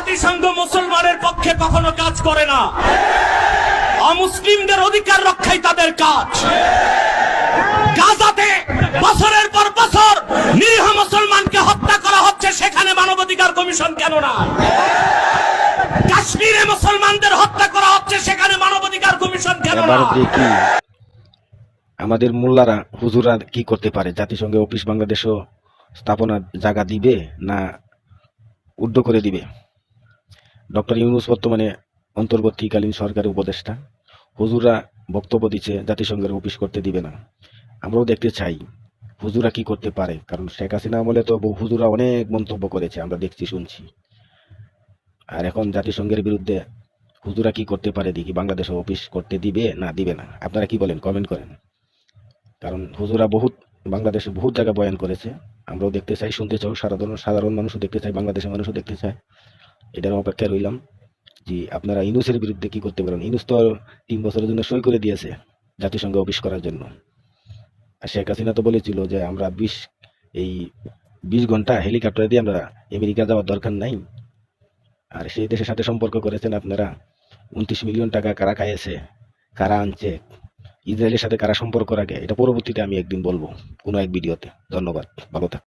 জাতিসংঘ মুসলমানের পক্ষে কখনো কাজ করে না। অমুসলিমদের অধিকার রক্ষাই তাদের কাজ। গাজাতে বছরের পর বছর নিরীহ মুসলমানকে হত্যা করা হচ্ছে, সেখানে মানবাধিকার কমিশন কেন না? কাশ্মীরে মুসলমানদের হত্যা করা হচ্ছে, সেখানে মানবাধিকার কমিশন কেন না? দেখি আমাদের মোল্লারা হুজুরা কি করতে পারে? জাতিসংঘে অফিস বাংলাদেশও স্থাপনার জায়গা দিবে না উদ্ধ করে দিবে? ডক্টর ইউনূস বর্তমানে অন্তর্বর্তীকালীন সরকারের উপদেষ্টা। হুজুরা বক্তব্য দিচ্ছে জাতিসংঘের অফিস করতে দিবে না। আমরাও দেখতে চাই হুজুরা কি করতে পারে, কারণ শেখ হাসিনা আমলে তো হুজুরা অনেক মন্তব্য করেছে, আমরা দেখছি শুনছি। আর এখন জাতিসংঘের বিরুদ্ধে হুজুরা কি করতে পারে দেখি, বাংলাদেশে অফিস করতে দিবে না দিবে না? আপনারা কি বলেন? কমেন্ট করেন। কারণ হুজুরা বাংলাদেশে বহুত জায়গায় বয়ান করেছে, আমরাও দেখতে চাই, শুনতে চাই, সাধারণ মানুষও দেখতে চাই, বাংলাদেশের মানুষও দেখতে চায়। এটার অপেক্ষায় রইলাম যে আপনারা ইউনূসের বিরুদ্ধে কি করতে পারেন। ইউনূস তো 3 বছরের জন্য সই করে দিয়েছে জাতিসংঘে অফিস করার জন্য। আর শেখ হাসিনা তো বলেছিল যে আমরা 20 ঘন্টা হেলিকপ্টার দিয়ে আমরা আমেরিকা যাওয়ার দরকার নাই। আর সেই দেশের সাথে সম্পর্ক করেছেন আপনারা। 29 মিলিয়ন টাকা কারা খাইয়েছে, কারা আনছে, ইসরায়েলের সাথে কারা সম্পর্ক রাখে, এটা পরবর্তীতে আমি একদিন বলবো কোনো এক ভিডিওতে। ধন্যবাদ, ভালো থাক।